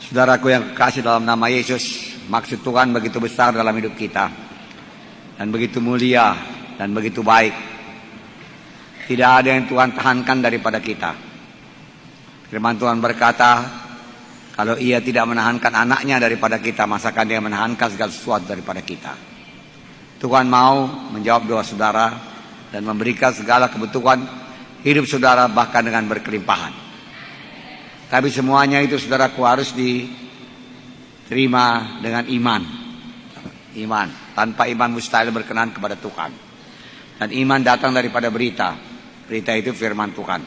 Saudaraku yang kekasih dalam nama Yesus, maksud Tuhan begitu besar dalam hidup kita dan begitu mulia dan begitu baik. Tidak ada yang Tuhan tahankan daripada kita. Firman Tuhan berkata, kalau Ia tidak menahankan anaknya daripada kita, masakan Dia menahankan segala sesuatu daripada kita. Tuhan mau menjawab doa saudara dan memberikan segala kebutuhan hidup saudara bahkan dengan berkelimpahan. Tapi semuanya itu saudaraku harus diterima dengan iman. Iman. Tanpa iman mustahil berkenan kepada Tuhan. Dan iman datang daripada berita. Berita itu firman Tuhan.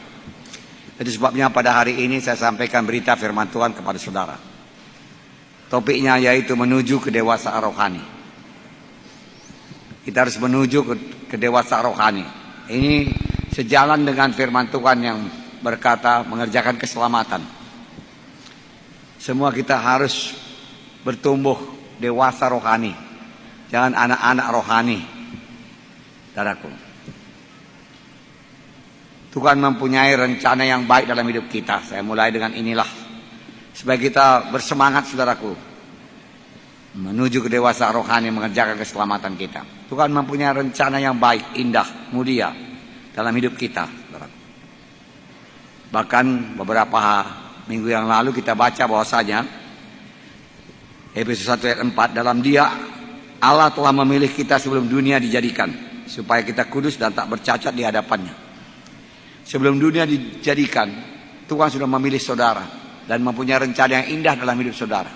Itu sebabnya pada hari ini saya sampaikan berita firman Tuhan kepada saudara. Topiknya yaitu menuju kedewasaan rohani. Kita harus menuju ke dewasaan rohani. Ini sejalan dengan firman Tuhan yang berkata mengerjakan keselamatan. Semua kita harus bertumbuh dewasa rohani. Jangan anak-anak rohani. Saudaraku. Tuhan mempunyai rencana yang baik dalam hidup kita. Saya mulai dengan inilah. Supaya kita bersemangat saudaraku. Menuju kedewasaan rohani mengerjakan keselamatan kita. Tuhan mempunyai rencana yang baik, indah, mulia dalam hidup kita. Saudaraku. Bahkan beberapa minggu yang lalu kita baca bahwasanya Efesus 1 ayat 4, dalam Dia Allah telah memilih kita sebelum dunia dijadikan supaya kita kudus dan tak bercacat di hadapannya. Sebelum dunia dijadikan, Tuhan sudah memilih saudara dan mempunyai rencana yang indah dalam hidup saudara.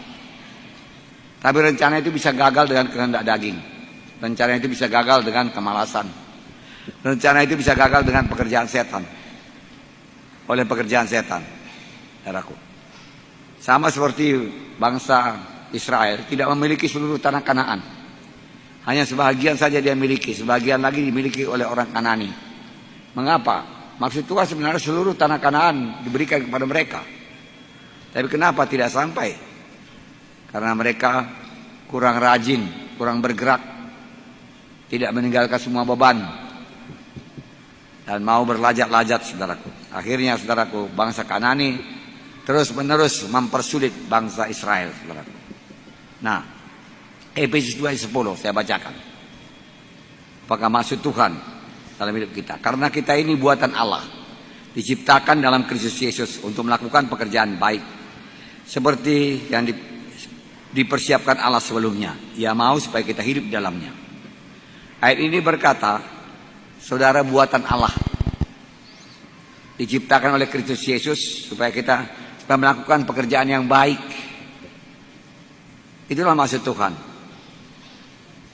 Tapi rencana itu bisa gagal dengan kehendak daging. Rencana itu bisa gagal dengan kemalasan. Rencana itu bisa gagal dengan pekerjaan setan. Oleh pekerjaan setan. Saudaraku. Sama seperti bangsa Israel tidak memiliki seluruh tanah Kanaan. Hanya sebahagian saja dia miliki, sebagian lagi dimiliki oleh orang Kanani. Mengapa? Maksud Tuhan sebenarnya seluruh tanah Kanaan diberikan kepada mereka. Tapi kenapa tidak sampai? Karena mereka kurang rajin, kurang bergerak, tidak meninggalkan semua beban, dan mau berlajat-lajat saudaraku. Akhirnya saudaraku, bangsa Kanani terus-menerus mempersulit bangsa Israel, saudaraku. Nah, Efesus 2 ayat 10 saya bacakan. Apakah maksud Tuhan dalam hidup kita? Karena kita ini buatan Allah, diciptakan dalam Kristus Yesus untuk melakukan pekerjaan baik, seperti yang dipersiapkan Allah sebelumnya. Ia mau supaya kita hidup di dalamnya. Ayat ini berkata, saudara buatan Allah, diciptakan oleh Kristus Yesus supaya kita melakukan pekerjaan yang baik. Itulah maksud Tuhan.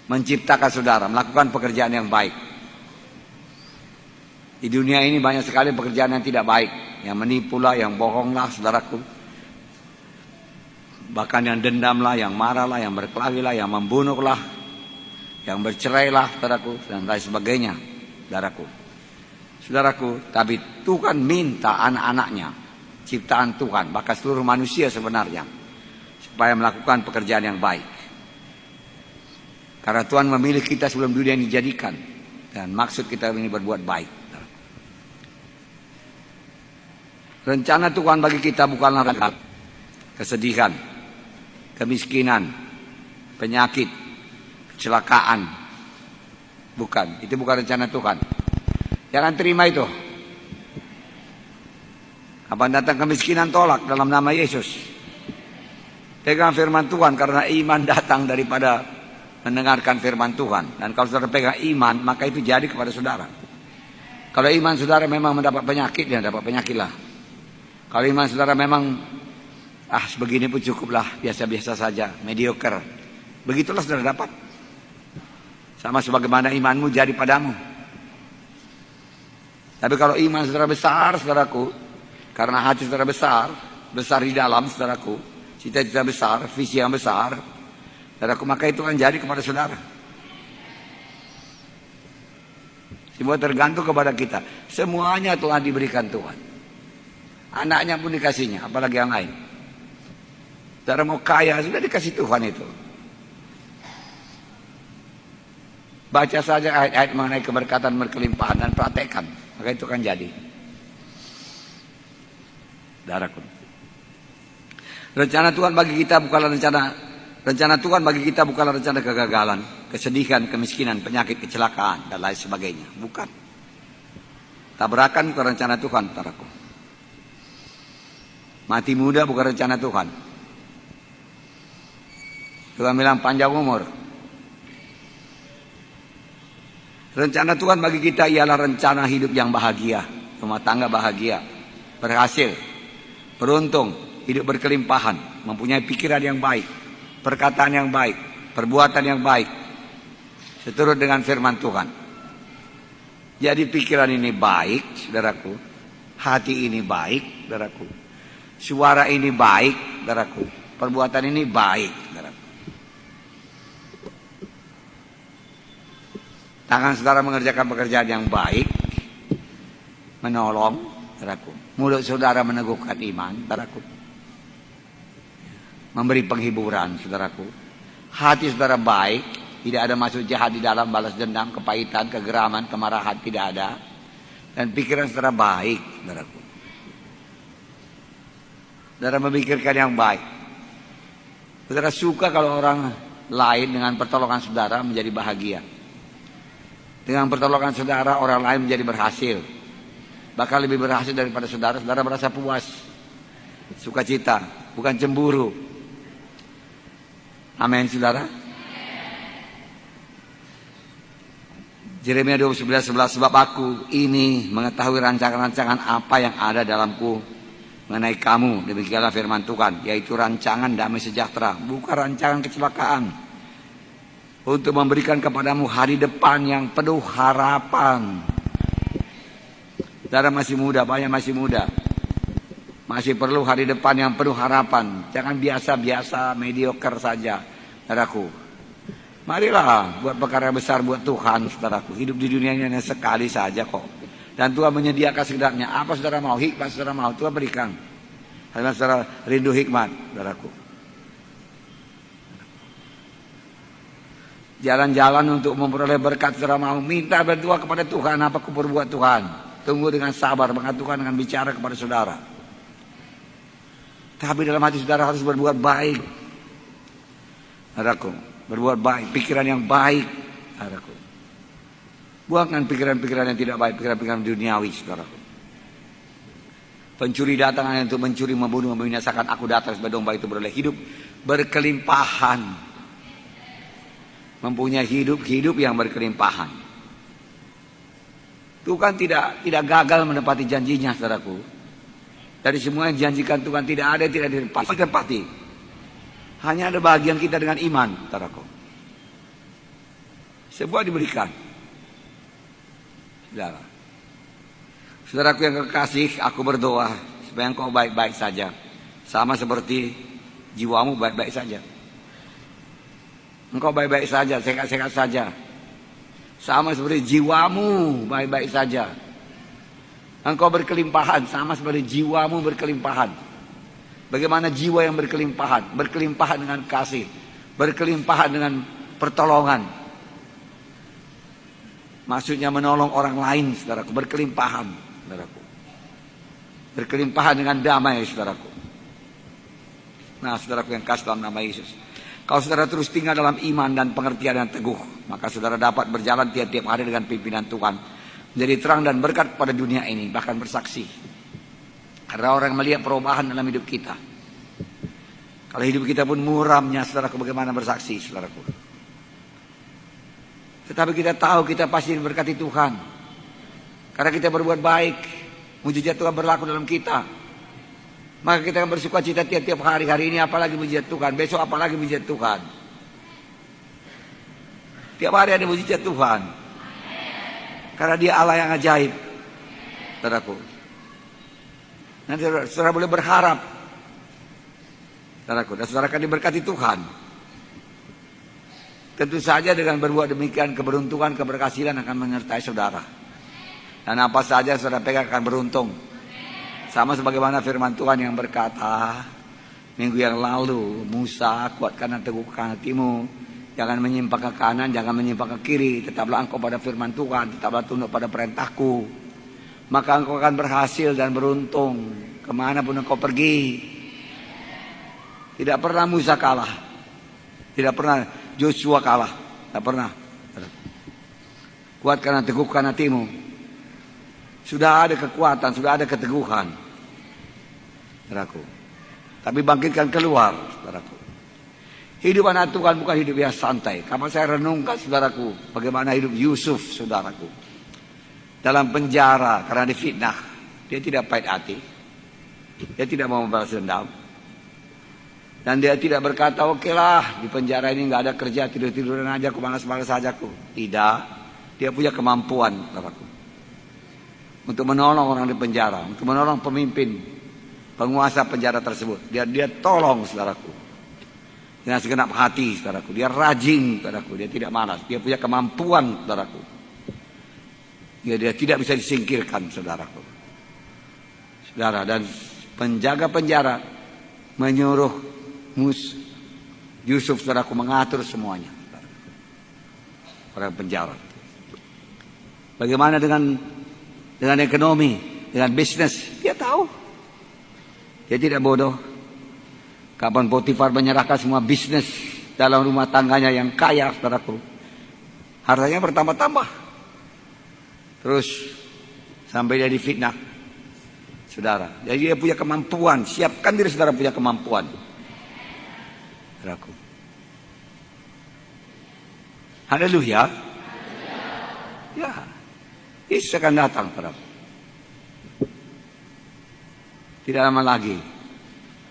Menciptakan saudara, melakukan pekerjaan yang baik. Di dunia ini banyak sekali pekerjaan yang tidak baik. Yang menipu lah, yang bohong lah, saudaraku. Bahkan yang dendam lah, yang marah lah, yang berkelahi lah, yang membunuh lah, yang bercerai lah, saudaraku, dan lain sebagainya, saudaraku. Saudaraku, tapi Tuhan minta anak-anaknya, ciptaan Tuhan, bahkan seluruh manusia sebenarnya, supaya melakukan pekerjaan yang baik. Karena Tuhan memilih kita sebelum dunia dijadikan, dan maksud kita ini berbuat baik. Rencana Tuhan bagi kita bukanlah kesedihan, kemiskinan, penyakit, kecelakaan. Bukan, itu bukan rencana Tuhan. Jangan terima itu. Kapan datang kemiskinan, tolak dalam nama Yesus. Pegang firman Tuhan, karena iman datang daripada mendengarkan firman Tuhan. Dan kalau saudara pegang iman, maka itu jadi kepada saudara. Kalau iman saudara memang mendapat penyakit, ya dapat penyakitlah. Kalau iman saudara memang sebegini pun cukuplah, biasa-biasa saja, mediocre, begitulah saudara dapat. Sama sebagaimana imanmu jadi padamu. Tapi kalau iman saudara besar, saudaraku, karena hati saudara besar di dalam, saudaraku, cita-cita besar, visi yang besar, saudaraku, maka itu akan jadi kepada saudara. Semua tergantung kepada kita. Semuanya telah diberikan Tuhan. Anaknya pun dikasihnya, apalagi yang lain. Saudara mau kaya, sudah dikasih Tuhan itu. Baca saja ayat-ayat mengenai keberkatan, berkelimpahan, dan praktekkan, maka itu akan jadi. Saudaraku. Rencana Tuhan bagi kita bukanlah rencana Tuhan bagi kita bukanlah rencana kegagalan, kesedihan, kemiskinan, penyakit, kecelakaan dan lain sebagainya. Bukan. Tabrakan bukan rencana Tuhan, saudaraku. Mati muda bukan rencana Tuhan. Tuhan bilang panjang umur. Rencana Tuhan bagi kita ialah rencana hidup yang bahagia, rumah tangga bahagia, berhasil, beruntung, hidup berkelimpahan, mempunyai pikiran yang baik, perkataan yang baik, perbuatan yang baik, seturut dengan firman Tuhan. Jadi pikiran ini baik, saudaraku. Hati ini baik, saudaraku. Suara ini baik, saudaraku. Perbuatan ini baik, saudaraku. Tangan saudara mengerjakan pekerjaan yang baik, menolong, saudaraku. Mulut saudara meneguhkan iman, saudaraku. Memberi penghiburan, saudaraku. Hati saudara baik, tidak ada maksud jahat di dalam, balas dendam, kepahitan, kegeraman, kemarahan, tidak ada. Dan pikiran saudara baik, saudaraku. Saudara memikirkan yang baik. Saudara suka kalau orang lain dengan pertolongan saudara menjadi bahagia. Dengan pertolongan saudara orang lain menjadi berhasil. Bahkan lebih berhasil daripada saudara. Saudara merasa puas, sukacita, bukan cemburu. Amin, saudara. Yeremia 29:11, sebab aku ini mengetahui rancangan-rancangan apa yang ada dalamku mengenai kamu, demikianlah firman Tuhan, yaitu rancangan damai sejahtera, bukan rancangan kecelakaan, untuk memberikan kepadamu hari depan yang penuh harapan. Saudara masih muda, banyak masih muda, masih perlu hari depan yang penuh harapan. Jangan biasa-biasa, mediocre saja, saudaraku. Marilah buat perkara besar buat Tuhan, saudaraku. Hidup di dunia ini hanya sekali saja kok. Dan Tuhan menyediakan segenapnya. Apa saudara mau, hikmat saudara mau, Tuhan berikan. Karena saudara rindu hikmat, saudaraku. Jalan-jalan untuk memperoleh berkat saudara mau, minta berdoa kepada Tuhan, apa aku berbuat Tuhan. Tunggu dengan sabar, maka Tuhan akan bicara kepada saudara. Tapi dalam hati saudara harus berbuat baik, saudaraku. Berbuat baik, pikiran yang baik, saudaraku. Buangkan pikiran-pikiran yang tidak baik, pikiran-pikiran duniawi, saudaraku. Pencuri datang hanya untuk mencuri, membunuh, membinasakan. Aku datang sebagai domba itu beroleh hidup berkelimpahan. Mempunyai hidup yang berkelimpahan. Tuhan tidak gagal menepati janjinya, saudaraku. Dari semua yang dijanjikan Tuhan tidak ada yang tidak ditepati. Hanya ada bagian kita dengan iman, saudaraku. Semua diberikan. Saudara. Saudaraku yang kekasih, aku berdoa supaya engkau baik-baik saja. Sama seperti jiwamu baik-baik saja. Engkau baik-baik saja, sehat-sehat saja. Sama seperti jiwamu baik-baik saja. Engkau berkelimpahan, sama seperti jiwamu berkelimpahan. Bagaimana jiwa yang berkelimpahan? Berkelimpahan dengan kasih, berkelimpahan dengan pertolongan. Maksudnya menolong orang lain, saudaraku. Berkelimpahan, saudaraku. Berkelimpahan dengan damai, saudaraku. Nah, saudaraku yang kasih dalam nama Yesus. Kalau saudara terus tinggal dalam iman dan pengertian yang teguh, maka saudara dapat berjalan tiap-tiap hari dengan pimpinan Tuhan. Menjadi terang dan berkat pada dunia ini, bahkan bersaksi. Karena orang melihat perubahan dalam hidup kita. Kalau hidup kita pun muramnya, saudaraku, bagaimana bersaksi, saudaraku. Tetapi kita tahu kita pasti diberkati Tuhan. Karena kita berbuat baik, mujizat Tuhan berlaku dalam kita. Maka kita akan bersuka cita tiap-tiap hari. Hari ini apalagi mujizat Tuhan, besok apalagi mujizat Tuhan. Tiap hari ada mujizat Tuhan. Karena dia Allah yang ajaib, saudaraku. Nanti saudara boleh berharap, saudaraku, dan saudara akan diberkati Tuhan. Tentu saja dengan berbuat demikian, keberuntungan, keberhasilan akan menyertai saudara. Dan apa saja saudara pegang akan beruntung. Sama sebagaimana firman Tuhan yang berkata minggu yang lalu, Musa, kuatkan dan teguhkan hatimu, jangan menyimpang ke kanan, jangan menyimpang ke kiri, tetaplah engkau pada firman Tuhan, tetaplah tunduk pada perintahku, maka engkau akan berhasil dan beruntung kemanapun engkau pergi. Tidak pernah Musa kalah. Tidak pernah Joshua kalah. Tidak pernah. Kuatkan dan teguhkan hatimu. Sudah ada kekuatan, sudah ada keteguhan. Saudaraku. Tapi bangkitkan keluar, saudaraku. Hidup anak Tuhan bukan hidup yang santai. Kalau saya renungkan, saudaraku, bagaimana hidup Yusuf, saudaraku. Dalam penjara karena difitnah. Dia tidak pahit hati. Dia tidak mau membalas dendam. Dan dia tidak berkata, oke lah, di penjara ini nggak ada kerja, tidur-tiduran aja, aku malas-malas aja aku. Tidak. Dia punya kemampuan, saudaraku. Untuk menolong orang di penjara, untuk menolong pemimpin, penguasa penjara tersebut. Dia tolong, saudaraku. Dengan segenap hati, saudaraku. Dia rajin, saudaraku. Dia tidak malas. Dia punya kemampuan, saudaraku. Dia tidak bisa disingkirkan, saudaraku. Saudara, dan penjaga penjara menyuruh Yusuf, saudaraku, mengatur semuanya. Orang penjara. Bagaimana dengan ekonomi, dengan bisnis? Dia tahu. Dia tidak bodoh. Kapan Potifar menyerahkan semua bisnis dalam rumah tangganya yang kaya, saudaraku, hartanya bertambah-tambah. Terus sampai dia difitnah, saudara. Jadi dia punya kemampuan. Siapkan diri saudara punya kemampuan, saudaraku. Haleluya. Ya, Yesus akan datang, saudaraku. Tidak lama lagi.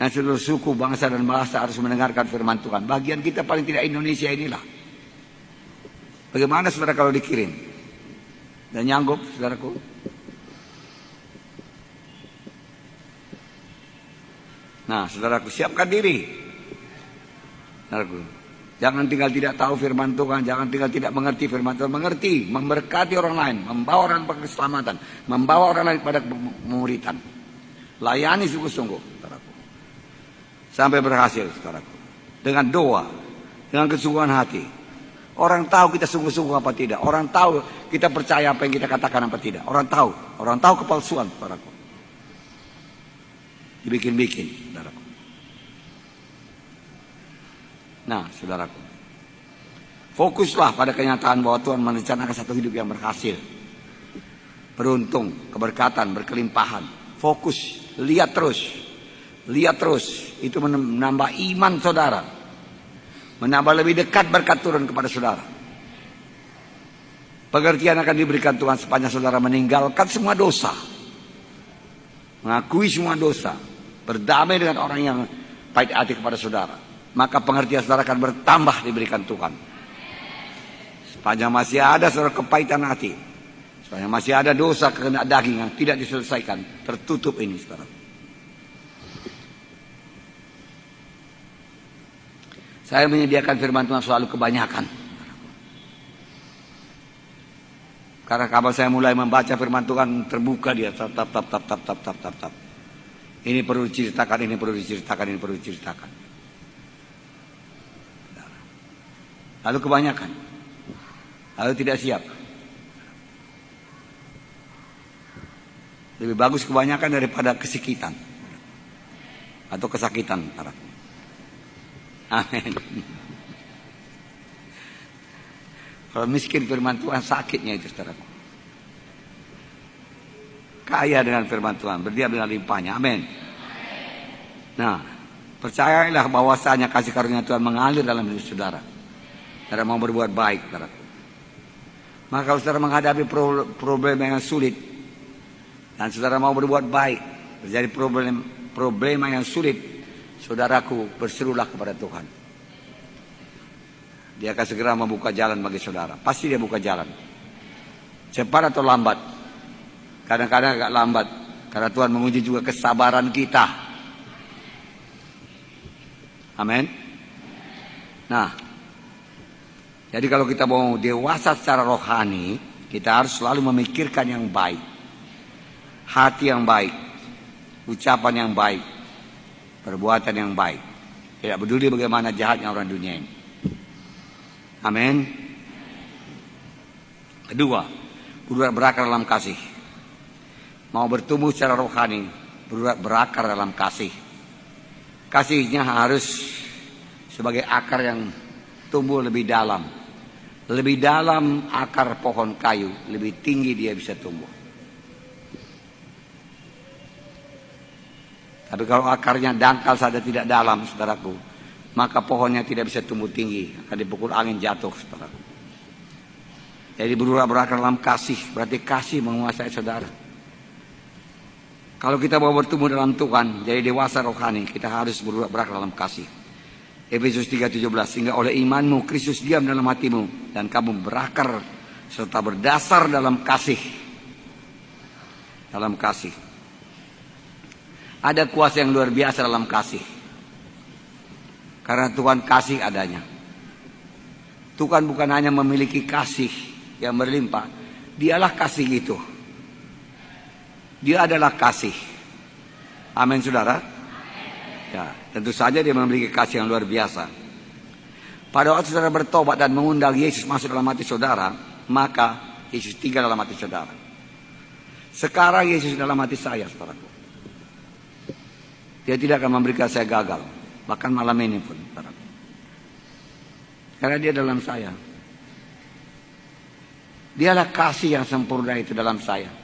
Dan seluruh suku, bangsa dan bahasa harus mendengarkan firman Tuhan. Bagian kita paling tidak Indonesia inilah. Bagaimana saudara kalau dikirim? Dan nyanggup, saudaraku? Nah, saudaraku, siapkan diri. Saudaraku, jangan tinggal tidak tahu firman Tuhan, jangan tinggal tidak mengerti firman Tuhan. Mengerti, memberkati orang lain, membawa orang pada keselamatan, membawa orang lain pada pemuritan. Layani sungguh-sungguh, saudaraku. Sampai berhasil, saudaraku. Dengan doa, dengan kesungguhan hati. Orang tahu kita sungguh-sungguh apa tidak. Orang tahu kita percaya apa yang kita katakan apa tidak. Orang tahu kepalsuan, saudaraku. Dibikin-bikin, saudaraku. Nah, saudaraku, fokuslah pada kenyataan bahwa Tuhan merencanakan satu hidup yang berhasil, beruntung, keberkatan, berkelimpahan. Fokus, lihat terus. Itu menambah iman saudara, menambah lebih dekat berkat turun kepada saudara. Pengertian akan diberikan Tuhan sepanjang saudara meninggalkan semua dosa, mengakui semua dosa, berdamai dengan orang yang pahit hati kepada saudara. Maka pengertian saudara akan bertambah diberikan Tuhan. Sepanjang masih ada saudara kepahitan hati, sepanjang masih ada dosa kehendak daging yang tidak diselesaikan, tertutup ini saudara. Saya menyediakan firman Tuhan selalu kebanyakan. Karena kalau saya mulai membaca firman Tuhan, terbuka dia. Tap. Ini perlu diceritakan, ini perlu diceritakan. Lalu kebanyakan. Lalu tidak siap. Lebih bagus kebanyakan daripada kesikitan. Atau kesakitan. Amin. Kalau miskin firman Tuhan, sakitnya itu saudaraku. Kaya dengan firman Tuhan, berdiam dengan limpahnya. Amin. Nah, percayalah bahwasanya kasih karunia Tuhan mengalir dalam hidup saudara. Saudara mau berbuat baik, saudaraku. Maka kalau saudara menghadapi problem yang sulit, dan saudara mau berbuat baik, terjadi problema yang sulit, saudaraku, berserulah kepada Tuhan. Dia akan segera membuka jalan bagi saudara. Pasti dia buka jalan. Cepat atau lambat. Kadang-kadang agak lambat. Karena Tuhan menguji juga kesabaran kita. Amin. Nah, jadi kalau kita mau dewasa secara rohani, kita harus selalu memikirkan yang baik. Hati yang baik. Ucapan yang baik. Perbuatan yang baik. Tidak peduli bagaimana jahatnya orang dunia ini. Amin. Kedua, berakar dalam kasih. Mau bertumbuh secara rohani, berakar dalam kasih. Kasihnya harus sebagai akar yang tumbuh lebih dalam. Lebih dalam akar pohon kayu, lebih tinggi dia bisa tumbuh. Tapi kalau akarnya dangkal saja tidak dalam, saudaraku, maka pohonnya tidak bisa tumbuh tinggi, akan dipukul angin jatuh, saudaraku. Jadi berurat-berakar dalam kasih, berarti kasih menguasai saudara. Kalau kita mau bertumbuh dalam Tuhan, jadi dewasa rohani, kita harus berurat-berakar dalam kasih. Efesus 3:17, sehingga oleh imanmu Kristus diam dalam hatimu dan kamu berakar serta berdasar dalam kasih. Dalam kasih. Ada kuasa yang luar biasa dalam kasih. Karena Tuhan kasih adanya. Tuhan bukan hanya memiliki kasih yang berlimpah, Dialah kasih itu. Dia adalah kasih. Amin, saudara. Ya, tentu saja dia memiliki kasih yang luar biasa. Pada waktu saudara bertobat dan mengundang Yesus masuk dalam hati saudara, maka Yesus tinggal dalam hati saudara. Sekarang Yesus dalam hati saya, saudaraku. Dia tidak akan memberikan saya gagal, bahkan malam ini pun, saudaraku. Karena dia dalam saya. Dialah kasih yang sempurna itu dalam saya.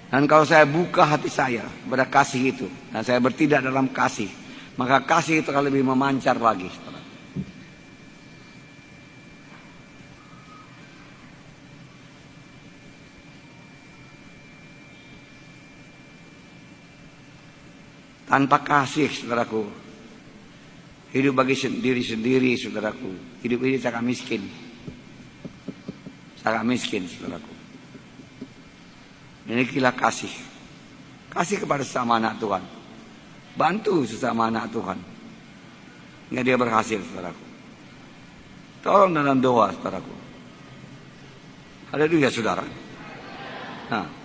Dan kalau saya buka hati saya pada kasih itu, dan saya bertindak dalam kasih, maka kasih itu akan lebih memancar lagi. Tanpa kasih, saudaraku, hidup bagi diri sendiri, saudaraku, hidup ini sangat miskin. Sangat miskin, saudaraku. Inilah kasih. Kasih kepada sesama anak Tuhan. Bantu sesama anak Tuhan. Hingga dia berhasil, saudaraku. Tolong dalam doa, saudaraku. Haleluya, saudara. Nah.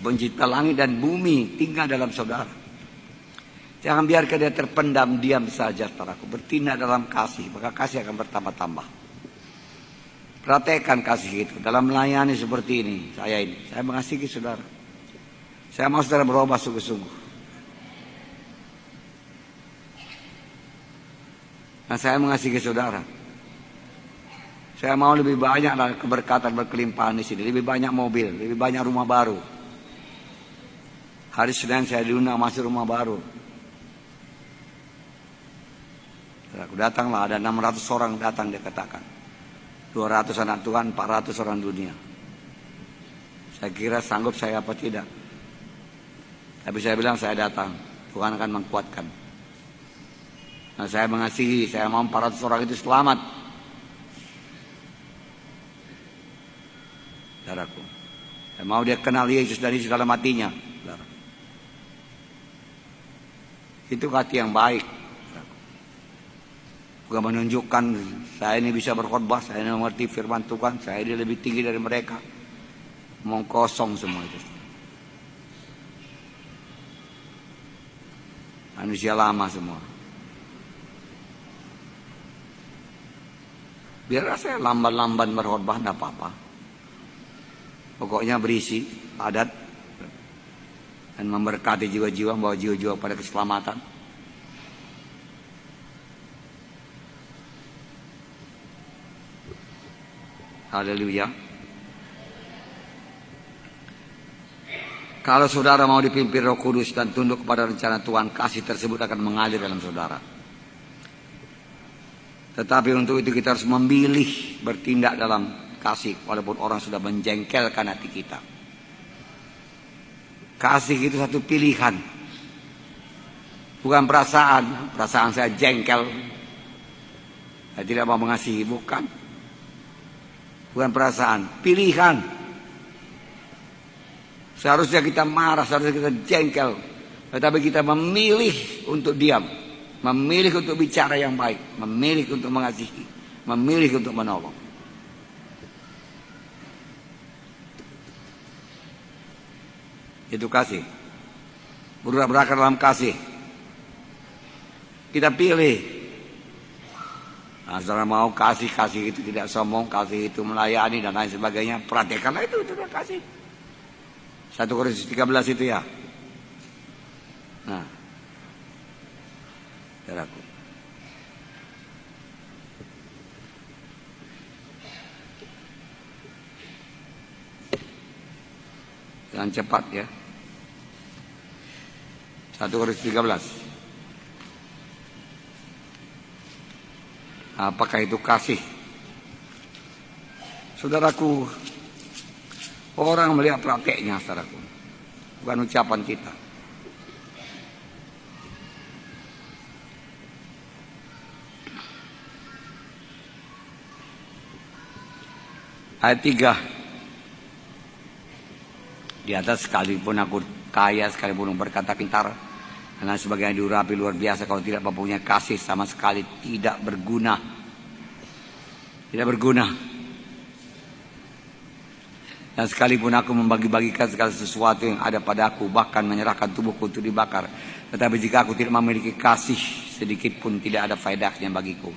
Pencipta langit dan bumi tinggal dalam saudara. Jangan biarkan dia terpendam diam saja, saudaraku. Bertindak dalam kasih, maka kasih akan bertambah-tambah. Praktekkan kasih itu dalam melayani seperti ini. Saya mengasihi saudara. Saya mau saudara berubah sungguh-sungguh. Dan saya mengasihi saudara. Saya mau lebih banyak keberkatan berkelimpahan di sini, lebih banyak mobil, lebih banyak rumah baru. Hari Senin saya diundang masuk rumah baru. Aku datanglah, ada 600 orang datang, dia katakan. 200 anak Tuhan, 400 orang dunia. Saya kira sanggup saya apa tidak. Tapi saya bilang saya datang. Tuhan akan menguatkan. Nah, saya mengasihi, saya mau 400 orang itu selamat. Saudaraku. Saya mau dia kenal Yesus dari segala matinya. Saudara. Itu hati yang baik. Bukan menunjukkan saya ini bisa berkhotbah, saya ini mengerti firman Tuhan, saya ini lebih tinggi dari mereka. Mau kosong semua itu. Manusia lama semua. Biar saya lamban-lamban berkhotbah, tidak apa-apa. Pokoknya berisi, padat, dan memberkati jiwa-jiwa, membawa jiwa-jiwa pada keselamatan. Haleluya. Kalau saudara mau dipimpin Roh Kudus dan tunduk kepada rencana Tuhan, kasih tersebut akan mengalir dalam saudara. Tetapi untuk itu kita harus memilih bertindak dalam kasih, walaupun orang sudah menjengkelkan hati kita. Kasih itu satu pilihan, bukan perasaan. Perasaan saya jengkel, saya tidak mau mengasihi, bukan. Bukan perasaan, pilihan. Seharusnya kita marah, seharusnya kita jengkel. Tetapi kita memilih untuk diam. Memilih untuk bicara yang baik. Memilih untuk mengasihi. Memilih untuk menolong. Itu kasih. Berurat-berakar dalam kasih. Kita pilih. Nah, saudara mau kasih itu tidak sombong, kasih itu melayani dan lain sebagainya. Praktekkanlah itu kasih. 1 Korintus 13 itu ya. Nah, saudaraku. Dengan cepat ya. 1 Korintus 13. Apakah itu kasih? Saudaraku, orang melihat prakteknya, saudaraku, bukan ucapan kita. Ayat 3. Di atas, sekalipun aku kaya, sekalipun berkata pintar, karena sebagainya diurapi luar biasa, kalau tidak mempunyai kasih sama sekali tidak berguna. Tidak berguna. Dan sekalipun aku membagi-bagikan segala sesuatu yang ada padaku, bahkan menyerahkan tubuhku untuk dibakar, tetapi jika aku tidak memiliki kasih sedikit pun, tidak ada faedahnya bagiku.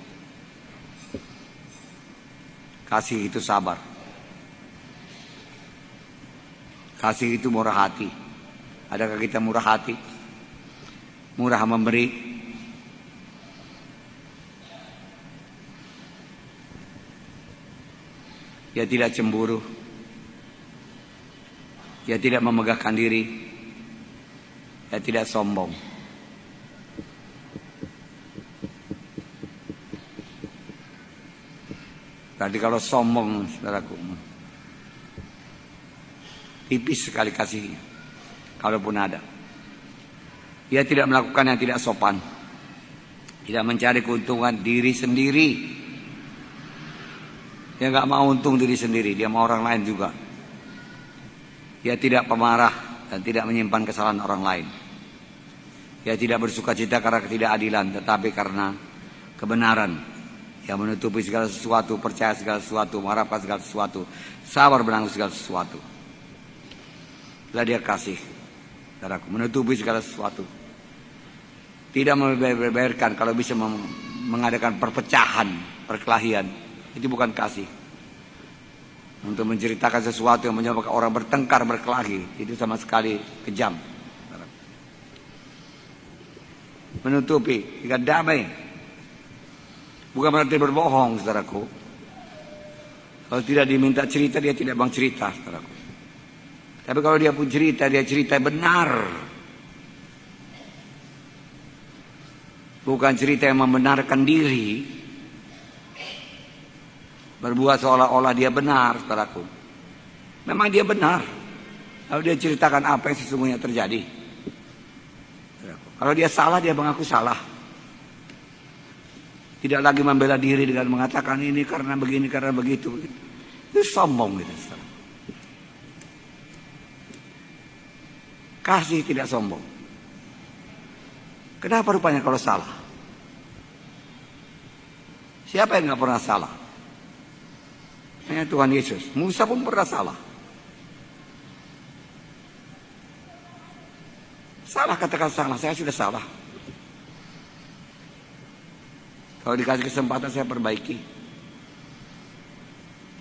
Kasih itu sabar. Kasih itu murah hati. Adakah kita murah hati? Murah memberi? Ya tidak cemburu. Ya tidak memegahkan diri. Ya tidak sombong. Tadi kalau sombong, saudaraku, tipis sekali kasihnya, kalaupun ada. Dia tidak melakukan yang tidak sopan, tidak mencari keuntungan diri sendiri. Dia nggak mau untung diri sendiri, dia mau orang lain juga. Dia tidak pemarah dan tidak menyimpan kesalahan orang lain. Dia tidak bersukacita karena ketidakadilan, tetapi karena kebenaran. Dia menutupi segala sesuatu, percaya segala sesuatu, mengharapkan segala sesuatu, sabar menanggung segala sesuatu. Lah dia kasih, saudaraku, menutupi segala sesuatu. Tidak membeberkan, kalau bisa mengadakan perpecahan, perkelahian, itu bukan kasih. Untuk menceritakan sesuatu yang menyebabkan orang bertengkar, berkelahi, itu sama sekali kejam. Menutupi, jika damai, bukan berarti berbohong, saudaraku. Kalau tidak diminta cerita, dia tidak bang cerita, saudaraku. Tapi kalau dia pun cerita, dia cerita benar. Bukan cerita yang membenarkan diri. Berbuat seolah-olah dia benar, saudaraku. Memang dia benar. Lalu dia ceritakan apa yang sesungguhnya terjadi. Saudaraku. Kalau dia salah, dia mengaku salah. Tidak lagi membela diri dengan mengatakan ini karena begini, karena begitu. Itu sombong gitu, saudaraku. Kasih tidak sombong. Kenapa rupanya kalau salah? Siapa yang nggak pernah salah? Hanya Tuhan Yesus. Musa pun pernah salah. Salah, katakan salah. Saya sudah salah. Kalau dikasih kesempatan saya perbaiki.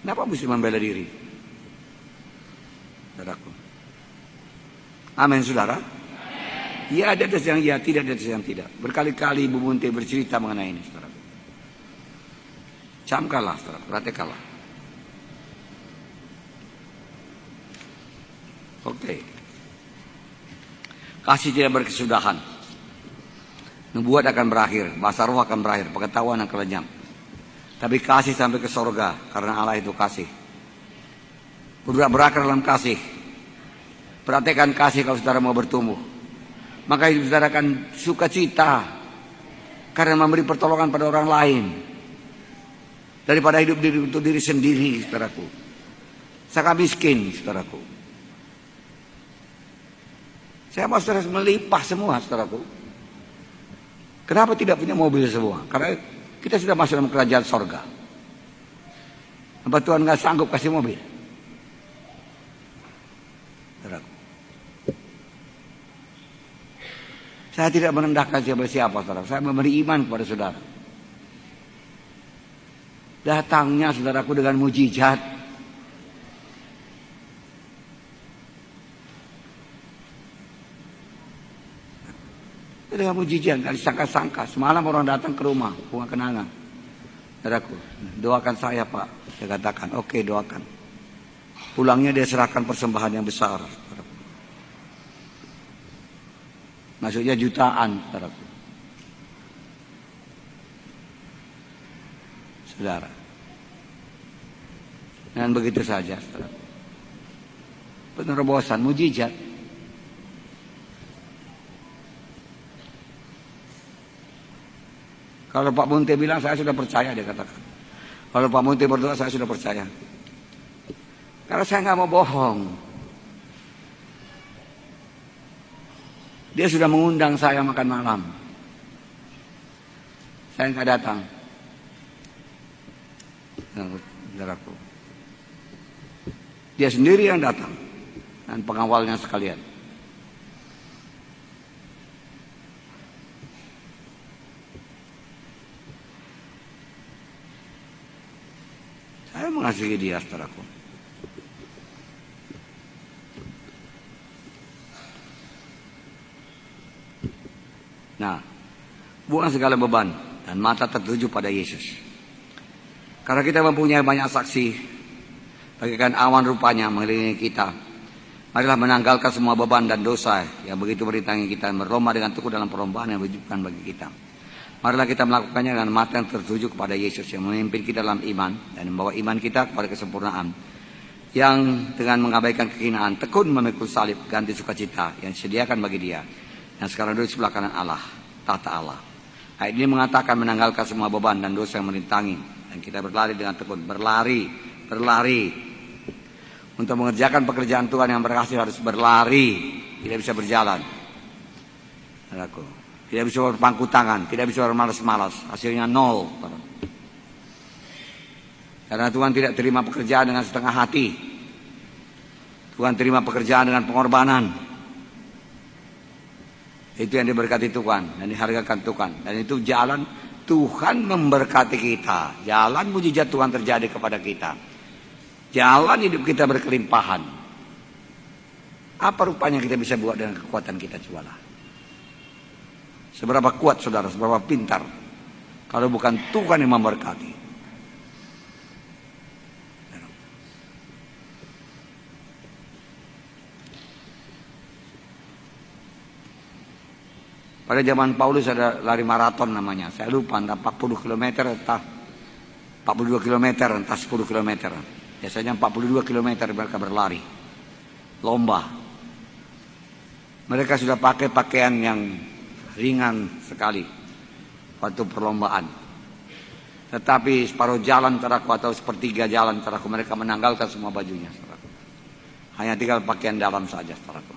Kenapa mesti membela diri? Saudaraku. Amin, saudara. Ya ada yang ya, tidak ada yang tidak. Berkali-kali Ibu Munti bercerita mengenai ini, saudara. Camkanlah, saudara, perhatikanlah. Oke. Kasih tidak berkesudahan. Nubuat akan berakhir, bahasa roh akan berakhir, pengetahuan akan lenyap. Tapi kasih sampai ke sorga, karena Allah itu kasih. Budak berakar dalam kasih. Perhatikan kasih kalau saudara mau bertumbuh. Maka saudara akan sukacita karena memberi pertolongan pada orang lain. Daripada hidup untuk diri sendiri, saudaraku. Sangat miskin, saudaraku. Saya mau saudara melimpah semua, saudaraku. Kenapa tidak punya mobil semua? Karena kita sudah masuk dalam kerajaan sorga. Apa Tuhan nggak sanggup kasih mobil? Saudaraku. Saya tidak merendahkan siapa-siapa, saudara. Saya memberi iman kepada saudara. Datangnya saudaraku dengan mujizat. Itu dengan mujizat, nggak disangka-sangka. Semalam orang datang ke rumah, bunga kenangan. Saudaraku, doakan saya Pak. Saya katakan, oke, doakan. Pulangnya dia serahkan persembahan yang besar. Saudaraku. Maksudnya jutaan, saudaraku. Saudara. Dan begitu saja, saudaraku. Penerobosan, mujizat. Kalau Pak Munte bilang saya sudah percaya, dia katakan. Kalau Pak Munte berdoa saya sudah percaya. Karena saya nggak mau bohong. Dia sudah mengundang saya makan malam. Saya nggak datang. Saudaraku. Dia sendiri yang datang. Dan pengawalnya sekalian. Saya mengasihi dia, saudaraku. Nah, buang segala beban dan mata tertuju pada Yesus. Karena kita mempunyai banyak saksi, bagaikan awan rupanya mengelilingi kita. Marilah menanggalkan semua beban dan dosa yang begitu merintangi kita, berlomba dengan tekun dalam perlombaan yang menunjukkan bagi kita. Marilah kita melakukannya dengan mata yang tertuju kepada Yesus yang memimpin kita dalam iman dan membawa iman kita kepada kesempurnaan. Yang dengan mengabaikan kehinaan, tekun memikul salib, ganti sukacita yang disediakan bagi dia. Yang sekarang duduk sebelah kanan Allah, tahta Allah. Ayat ini mengatakan menanggalkan semua beban dan dosa yang merintangi. Dan kita berlari dengan tekun, berlari. Untuk mengerjakan pekerjaan Tuhan yang berhasil harus berlari, tidak bisa berjalan. Saudaraku. Tidak bisa berpangku tangan, tidak bisa bermalas-malas. Hasilnya nol. Karena Tuhan tidak terima pekerjaan dengan setengah hati. Tuhan terima pekerjaan dengan pengorbanan. Itu yang diberkati Tuhan dan dihargakan Tuhan. Dan itu jalan Tuhan memberkati kita. Jalan mujizat Tuhan terjadi kepada kita. Jalan hidup kita berkelimpahan. Apa rupanya kita bisa buat dengan kekuatan kita jualah? Seberapa kuat saudara, seberapa pintar. Kalau bukan Tuhan yang memberkati. Pada zaman Paulus ada lari maraton namanya. Saya lupa entah 40 km entah 42 km entah 10 km. Biasanya 42 km mereka berlari. Lomba. Mereka sudah pakai pakaian yang ringan sekali waktu perlombaan. Tetapi separuh jalan teraku atau sepertiga jalan teraku mereka menanggalkan semua bajunya. Teraku. Hanya tinggal pakaian dalam saja. Teraku.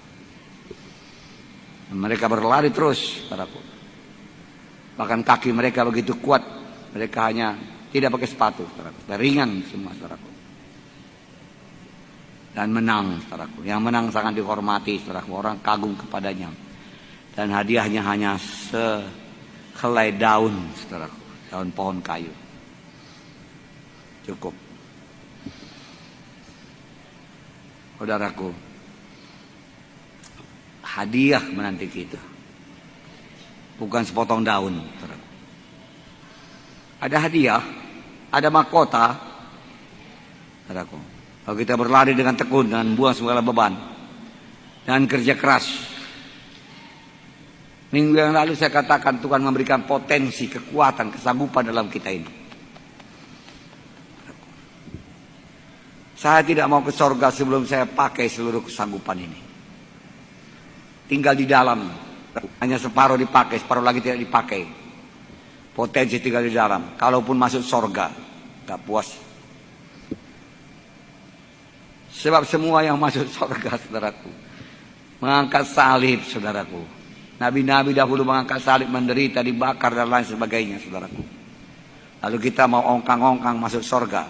Mereka berlari terus. Teraku. Bahkan kaki mereka begitu kuat. Mereka hanya tidak pakai sepatu. Teraku. Ringan semua. Teraku. Dan menang. Teraku. Yang menang sangat dihormati. Teraku. Orang kagum kepadanya. Dan hadiahnya hanya sehelai daun, saudaraku, daun pohon kayu. Cukup. Saudaraku, hadiah menanti kita. Bukan sepotong daun, saudaraku. Ada hadiah, ada mahkota, saudaraku. Kalau kita berlari dengan tekun dan buang segala beban dan kerja keras. Minggu yang lalu saya katakan Tuhan memberikan potensi, kekuatan, kesanggupan dalam kita ini. Saya tidak mau ke sorga sebelum saya pakai seluruh kesanggupan ini. Tinggal di dalam, hanya separuh dipakai, separuh lagi tidak dipakai. Potensi tinggal di dalam. Kalaupun masuk sorga, gak puas. Sebab semua yang masuk sorga, saudaraku, mengangkat salib, saudaraku. Nabi-nabi dahulu mengangkat salib, menderita, dibakar dan lain sebagainya, saudaraku. Lalu kita mau ongkang-ongkang masuk sorga.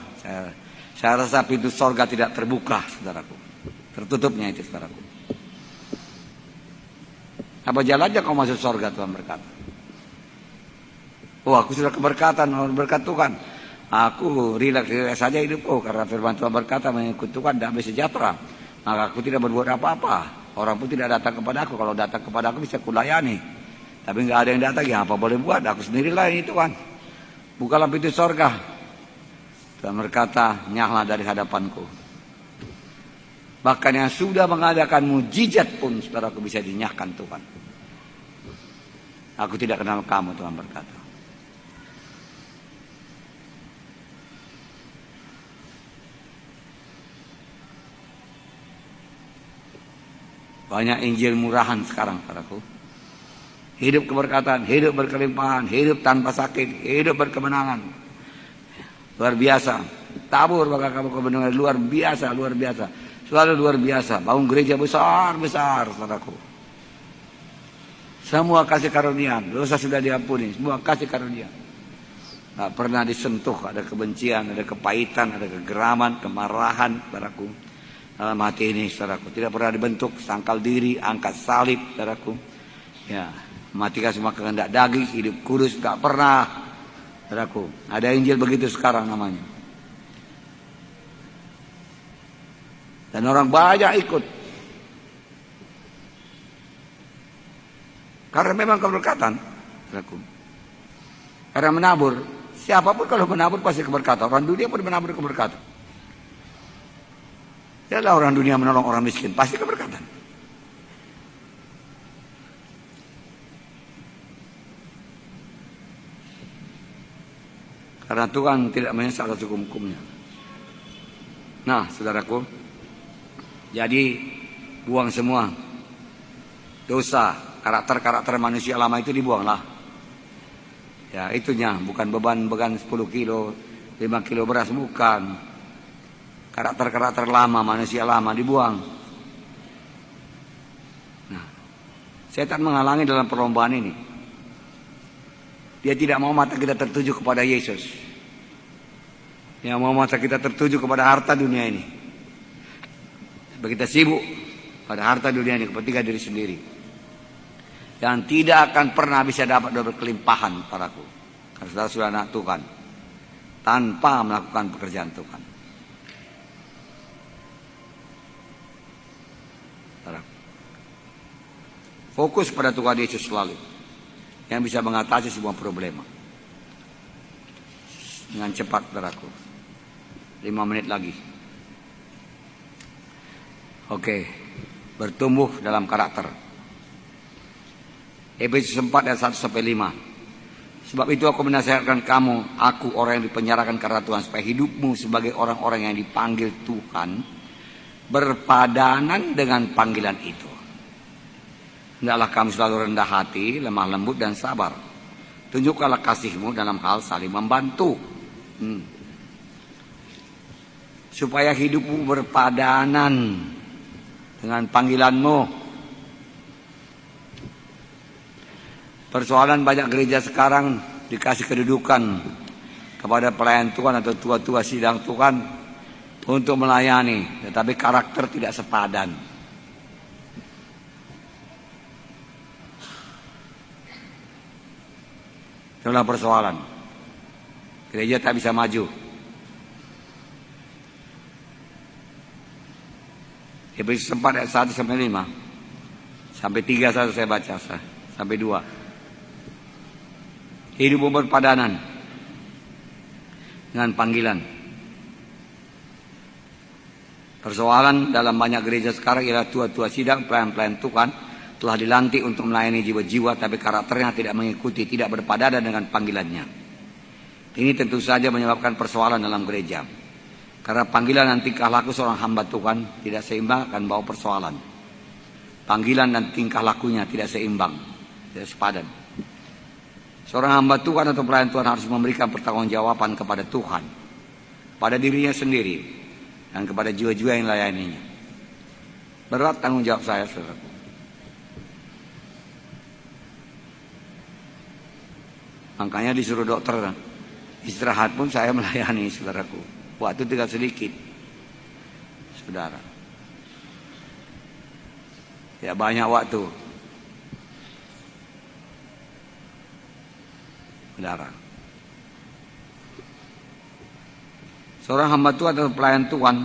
Saya rasa pintu sorga tidak terbuka, saudaraku. Tertutupnya itu, saudaraku. Apa jalannya kau masuk sorga, Tuhan berkata. Oh, aku sudah keberkatan, berkat Tuhan. Aku rileks saja hidupku, karena firman Tuhan berkata mengikut Tuhan damai sejahtera. Maka aku tidak berbuat apa-apa. Orang pun tidak datang kepada aku. Kalau datang kepada aku bisa kulayani. Tapi nggak ada yang datang, ya apa boleh buat? Aku sendirilah ini Tuhan. Bukalah pintu sorga. Tuhan berkata, nyahlah dari hadapanku. Bahkan yang sudah mengadakan mujizat pun, saudaraku, bisa dinyahkan Tuhan. Aku tidak kenal kamu, Tuhan berkata. Banyak Injil murahan sekarang, saudaraku. Hidup keberkatan, hidup berkelimpahan, hidup tanpa sakit, hidup berkemenangan. Luar biasa. Tabur bakal kamu kemenangan, luar biasa, luar biasa. Selalu luar biasa. Bangun gereja besar-besar, saudaraku. Semua kasih karunia, dosa sudah diampuni, semua kasih karunia. Tak pernah disentuh, ada kebencian, ada kepahitan, ada kegeraman, kemarahan, saudaraku. Dalam hati ini, saudaraku. Tidak pernah dibentuk, sangkal diri, angkat salib, saudaraku. Ya, matikan semua kehendak daging, hidup kudus, tak pernah, saudaraku. Ada Injil begitu sekarang namanya. Dan orang banyak ikut. Karena memang keberkatan, saudaraku. Karena menabur, siapapun kalau menabur pasti keberkatan. Orang dunia pun menabur keberkatan. Yalah orang dunia menolong orang miskin, pasti keberkatan. Karena Tuhan tidak menyesal atas hukum-hukumnya. Nah, saudaraku, jadi buang semua dosa, karakter-karakter manusia lama itu dibuanglah. Ya, itunya, bukan beban 10 kilo, 5 kilo beras, bukan. Karakter-karakter lama, manusia lama dibuang. Nah, setan menghalangi dalam perlombaan ini. Dia tidak mau mata kita tertuju kepada Yesus. Dia mau mata kita tertuju kepada harta dunia ini. Sebab kita sibuk pada harta dunia ini, kepentingan diri sendiri. Dan tidak akan pernah bisa dapat berkelimpahan padaku. Karena saudara sudah anak Tuhan. Tanpa melakukan pekerjaan Tuhan. Fokus pada Tuhan Yesus selalu. Yang bisa mengatasi semua problema. Dengan cepat, saudaraku. 5 menit lagi. Oke. Bertumbuh dalam karakter. Efesus 4 ayat 1-5. Sebab itu aku menasihatkan kamu, aku orang yang dipenjarakan karena Tuhan, supaya hidupmu sebagai orang-orang yang dipanggil Tuhan berpadanan dengan panggilan itu. Hendaklah kamu selalu rendah hati, lemah lembut dan sabar. Tunjukkanlah kasihmu dalam hal saling membantu. Supaya hidupmu berpadanan dengan panggilanmu. Persoalan banyak gereja sekarang dikasih kedudukan kepada pelayan Tuhan atau tua-tua sidang Tuhan untuk melayani, tetapi karakter tidak sepadan. Itulah persoalan. Gereja tak bisa maju. Efesus 4 ayat 1-5. Sampai 3 saya baca. Sampai 2. Hidup berpadanan dengan panggilan. Persoalan dalam banyak gereja sekarang ialah tua-tua sidang, pelayan-pelayan Tuhan telah dilantik untuk melayani jiwa-jiwa, tapi karakternya tidak mengikuti, tidak berpadanan dengan panggilannya. Ini tentu saja menyebabkan persoalan dalam gereja. Karena panggilan dan tingkah laku seorang hamba Tuhan tidak seimbang akan bawa persoalan. Panggilan dan tingkah lakunya tidak seimbang, tidak sepadan. Seorang hamba Tuhan atau pelayan Tuhan harus memberikan pertanggungjawaban kepada Tuhan, pada dirinya sendiri, dan kepada jiwa-jiwa yang layaninya. Berat tanggung jawab saya, saudara. Makanya disuruh dokter istirahat pun saya melayani, saudaraku. Waktu tinggal sedikit, saudara. Ya banyak waktu, saudara. Seorang hamba Tuhan atau pelayan Tuhan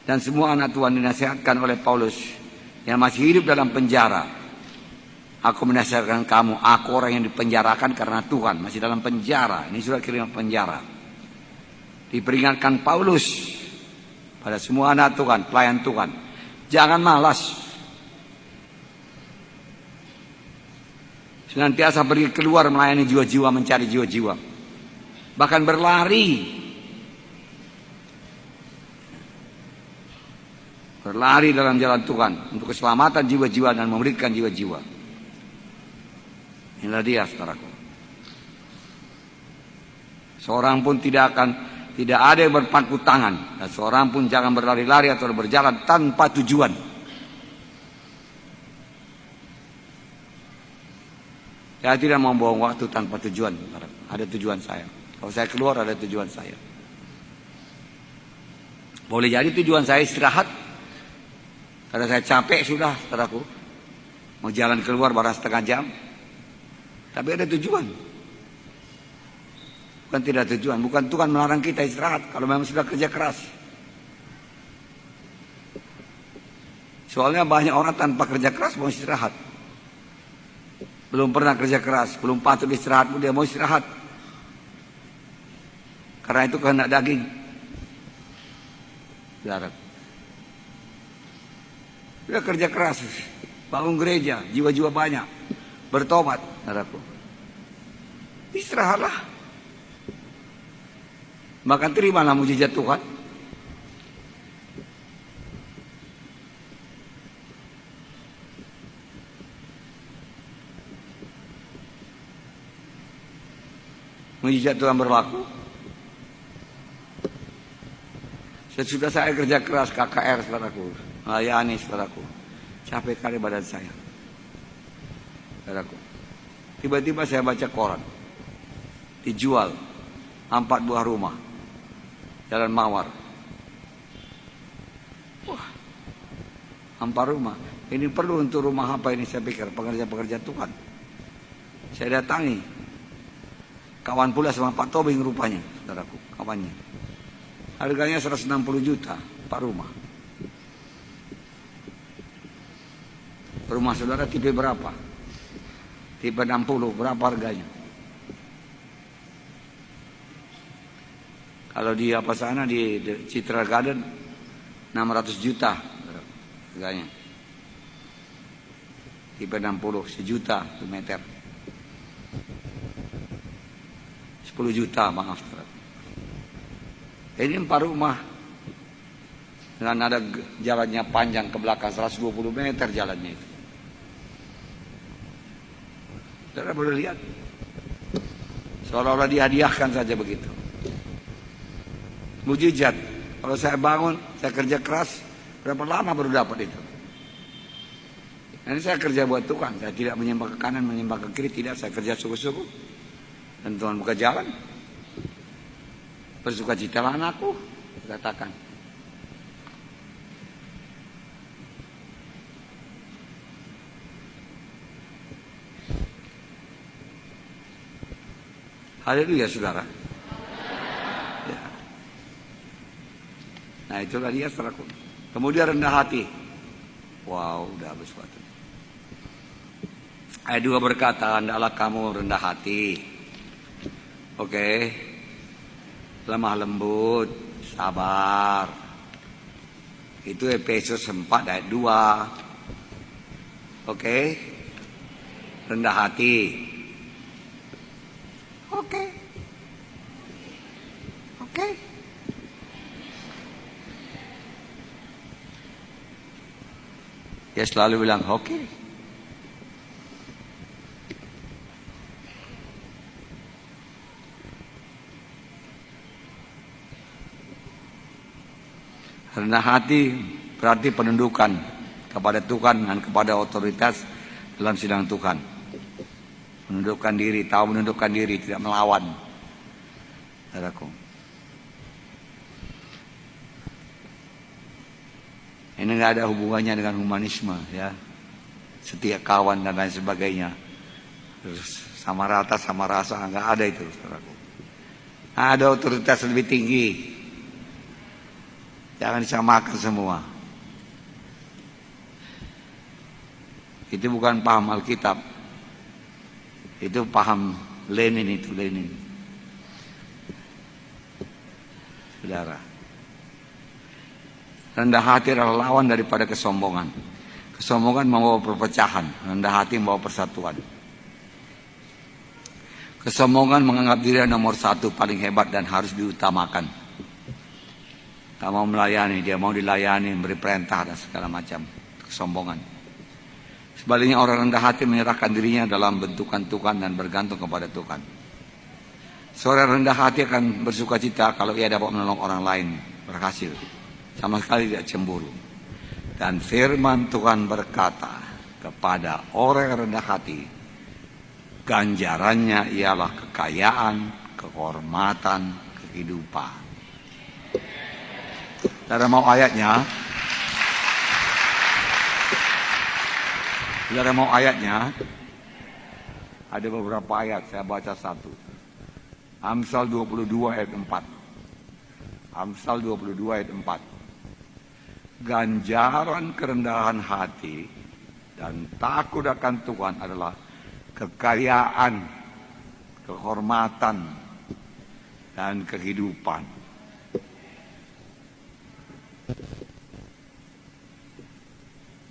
dan semua anak Tuhan dinasihatkan oleh Paulus yang masih hidup dalam penjara Aku menasihatkan kamu, aku orang yang dipenjarakan karena Tuhan, masih dalam penjara. Ini surat kiriman penjara. Diperingatkan Paulus pada semua anak Tuhan, pelayan Tuhan. Jangan malas. Senantiasa pergi keluar melayani jiwa-jiwa, mencari jiwa-jiwa. Bahkan berlari. Berlari dalam jalan Tuhan untuk keselamatan jiwa-jiwa dan memberikan jiwa-jiwa. Inilah dia, saudaraku. Seorang pun tidak ada yang berpangku tangan, dan seorang pun jangan berlari-lari atau berjalan tanpa tujuan. Saya tidak mau buang waktu tanpa tujuan. Ada tujuan saya. Kalau saya keluar ada tujuan saya. Boleh jadi tujuan saya istirahat. Karena saya capek sudah, saudaraku. Mau jalan keluar barang setengah jam. Tapi ada tujuan. Bukan tidak tujuan. Bukan Tuhan melarang kita istirahat. Kalau memang sudah kerja keras. Soalnya banyak orang tanpa kerja keras mau istirahat. Belum pernah kerja keras. Belum patut istirahat pun dia mau istirahat. Karena itu kehendak daging. Saudara. Dia kerja keras. Bangun gereja. Jiwa-jiwa banyak. Bertobat, saudaraku. Istirahatlah. Maka terimalah mujizat Tuhan. Mujizat Tuhan berlaku. Sesudah saya kerja keras KKR, saudaraku. Melayani, saudaraku. Capek kali badan saya. Saudaraku. Tiba-tiba saya baca koran. Dijual 4 buah rumah. Jalan Mawar. Wah. 4 rumah. Ini perlu untuk rumah apa ini saya pikir. Pekerja-pekerja Tuhan. Saya datangi. Kawan pula sama Pak Tobing rupanya. Saudaraku. Kawannya. Harganya 160 juta. 4 rumah. Rumah saudara tipe berapa? Tipe 60, berapa harganya? Kalau di apa sana di Citra Garden 600 juta harganya. Tipe 60 1 juta 1 meter. 10 juta maaf. Ini 4 rumah dengan ada jalannya panjang ke belakang 120 meter jalannya itu. Saudara boleh lihat. Seolah-olah dihadiahkan saja begitu. Mujizat. Kalau saya bangun, saya kerja keras, berapa lama baru dapat itu? Ini saya kerja buat Tuhan. Saya tidak menyembah ke kanan, menyembah ke kiri. Tidak, saya kerja sungguh-sungguh. Dan Tuhan buka jalan. Bersukacitalah anakku, katakan. Haleluya, saudara. Ya. Nah, itulah dia, saudaraku. Kemudian rendah hati. Wow, udah habis waktu. Ayat 2 berkata, hendaklah kamu rendah hati. Oke. Lemah lembut, sabar. Itu Efesus 4 ayat 2. Oke. Rendah hati. Oke. Oke. Dia selalu bilang oke. Rendah hati berarti penundukan kepada Tuhan dan kepada otoritas dalam sidang Tuhan. Menundukkan diri, tahu menundukkan diri, tidak melawan. Saudaraku. Ini nggak ada hubungannya dengan humanisme, ya. Setia kawan dan lain sebagainya. Terus sama rata, sama rasa, nggak ada itu, saudaraku. Ada otoritas lebih tinggi. Jangan disamakan semua. Itu bukan paham Alkitab. Itu paham Lenin itu, Lenin. Saudara, rendah hati adalah lawan daripada kesombongan. Kesombongan membawa perpecahan, rendah hati membawa persatuan. Kesombongan menganggap diri nomor satu, paling hebat dan harus diutamakan. Tak mau melayani, dia mau dilayani, memberi perintah dan segala macam. Kesombongan. Sebaliknya orang rendah hati menyerahkan dirinya dalam bentukan Tuhan dan bergantung kepada Tuhan. Seorang rendah hati akan bersuka cita kalau ia dapat menolong orang lain berhasil. Sama sekali tidak cemburu. Dan firman Tuhan berkata kepada orang yang rendah hati, ganjarannya ialah kekayaan, kehormatan, kehidupan. Saudara mau ayatnya? Saudara mau ayatnya? Ada beberapa ayat, saya baca satu. Amsal 22 ayat 4. Amsal 22 ayat 4. Ganjaran kerendahan hati dan takut akan Tuhan adalah kekayaan, kehormatan, dan kehidupan.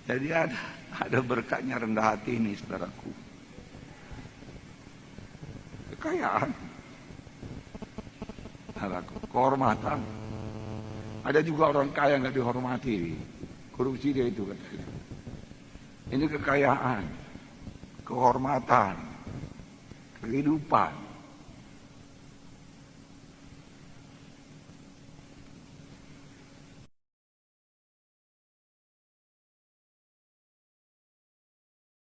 Jadi ada berkatnya rendah hati ini, saudaraku. Kekayaan, saudaraku, kehormatan. Ada juga orang kaya nggak dihormati, korupsi dia itu katanya. Ini kekayaan, kehormatan, kehidupan.